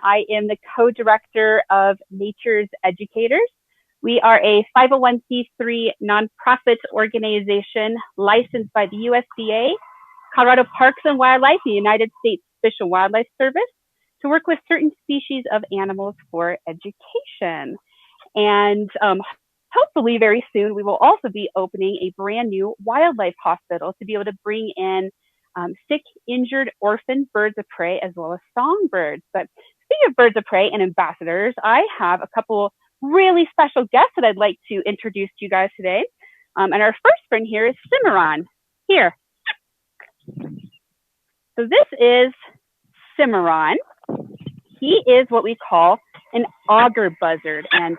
I am the co-director of Nature's Educators. We are a 501c3 nonprofit organization licensed by the USDA, Colorado Parks and Wildlife, the United States Fish and Wildlife Service, to work with certain species of animals for education. And hopefully very soon, we will also be opening a brand new wildlife hospital to be able to bring in sick, injured, orphaned birds of prey, as well as songbirds. But speaking of birds of prey and ambassadors, I have a couple really special guests that I'd like to introduce to you guys today. And our first friend here is Cimarron. Here. So this is Cimarron. He is what we call an auger buzzard. And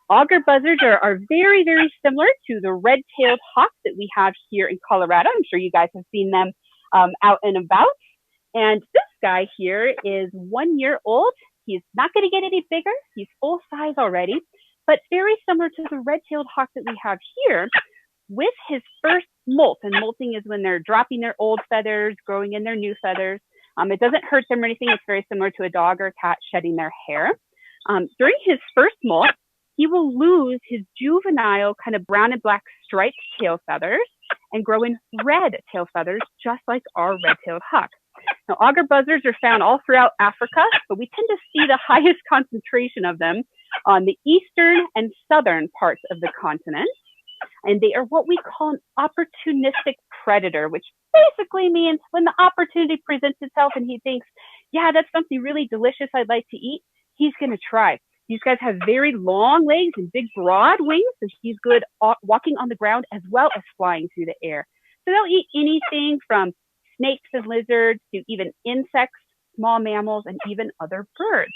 auger buzzards are very, very similar to the red-tailed hawk that we have here in Colorado. I'm sure you guys have seen them out and about. And this guy here is 1 year old. He's not going to get any bigger. He's full size already, but very similar to the red-tailed hawk that we have here with his first molt. And molting is when they're dropping their old feathers, growing in their new feathers. It doesn't hurt them or anything. It's very similar to a dog or a cat shedding their hair. During his first molt, he will lose his juvenile kind of brown and black striped tail feathers and grow in red tail feathers, just like our red-tailed hawk. Now, auger buzzards are found all throughout Africa, but we tend to see the highest concentration of them on the eastern and southern parts of the continent. And they are what we call an opportunistic predator, which basically means when the opportunity presents itself and he thinks, yeah, that's something really delicious I'd like to eat, he's going to try. These guys have very long legs and big broad wings, so he's good walking on the ground as well as flying through the air. So they'll eat anything from snakes and lizards to even insects, small mammals, and even other birds.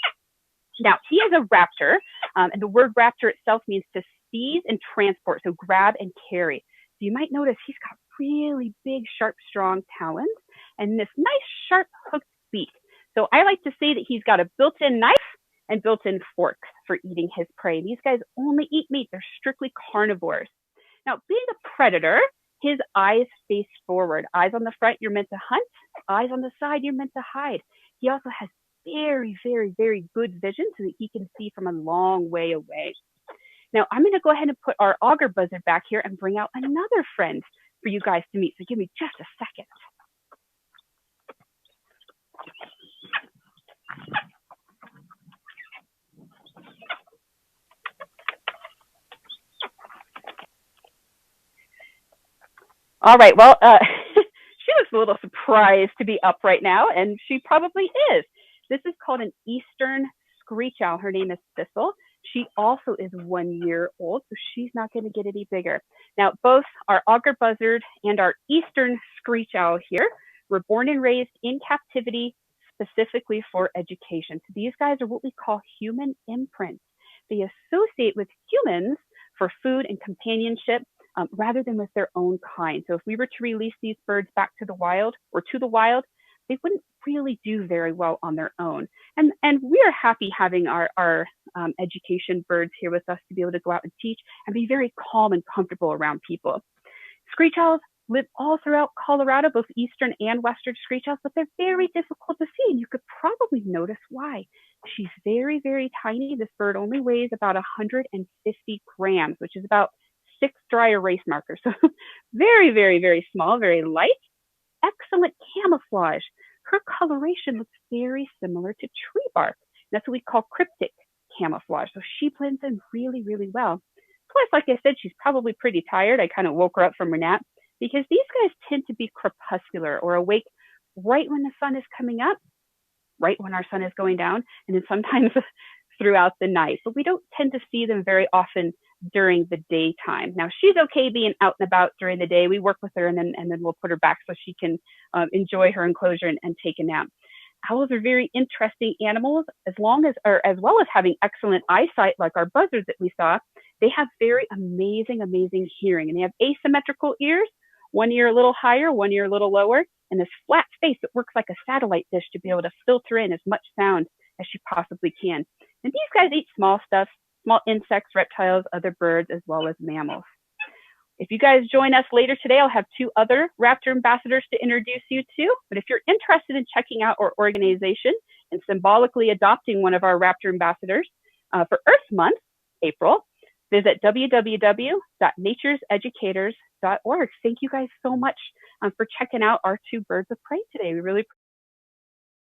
Now, he is a raptor, and the word raptor itself means to seize and transport, so grab and carry. So you might notice he's got really big, sharp, strong talons and this nice, sharp, hooked beak. So I like to say that he's got a built-in knife and built-in forks for eating his prey. These guys only eat meat. They're strictly carnivores. Now, being a predator, his eyes face forward. Eyes on the front, you're meant to hunt. Eyes on the side, you're meant to hide. He also has very, very, very good vision so that he can see from a long way away. Now, I'm going to go ahead and put our auger buzzard back here and bring out another friend for you guys to meet. So give me just a second. All right, well, she looks a little surprised to be up right now, and she probably is. This is called an eastern screech owl. Her name is Thistle. She also is 1 year old, so she's not going to get any bigger. Now, both our auger buzzard and our eastern screech owl here were born and raised in captivity specifically for education. So these guys are what we call human imprints. They associate with humans for food and companionship rather than with their own kind. So if we were to release these birds back to the wild, they wouldn't really do very well on their own. And we are happy having our education birds here with us to be able to go out and teach and be very calm and comfortable around people. Screech owls live all throughout Colorado, both eastern and western screech owls, but they're very difficult to see. And you could probably notice why. She's very, very tiny. This bird only weighs about 150 grams, which is about 6 dry erase markers. So very, very, very small, very light. Excellent camouflage. Her coloration looks very similar to tree bark. That's what we call cryptic camouflage. So she blends in really, really well. Plus, like I said, she's probably pretty tired. I kind of woke her up from her nap because these guys tend to be crepuscular or awake right when the sun is coming up, right when our sun is going down, and then sometimes throughout the night. But we don't tend to see them very often during the daytime. Now, she's okay being out and about during the day. We work with her and then we'll put her back so she can enjoy her enclosure and take a nap. Owls are very interesting animals as well as having excellent eyesight like our buzzards that we saw. They have very amazing hearing, and they have asymmetrical ears, one ear a little higher, one ear a little lower, and this flat face that works like a satellite dish to be able to filter in as much sound as she possibly can. And these guys eat small stuff, small insects, reptiles, other birds, as well as mammals. If you guys join us later today, I'll have 2 other Raptor ambassadors to introduce you to. But if you're interested in checking out our organization, and symbolically adopting one of our Raptor ambassadors for Earth Month, April, visit www.natureseducators.org. Thank you guys so much for checking out our two birds of prey today. We really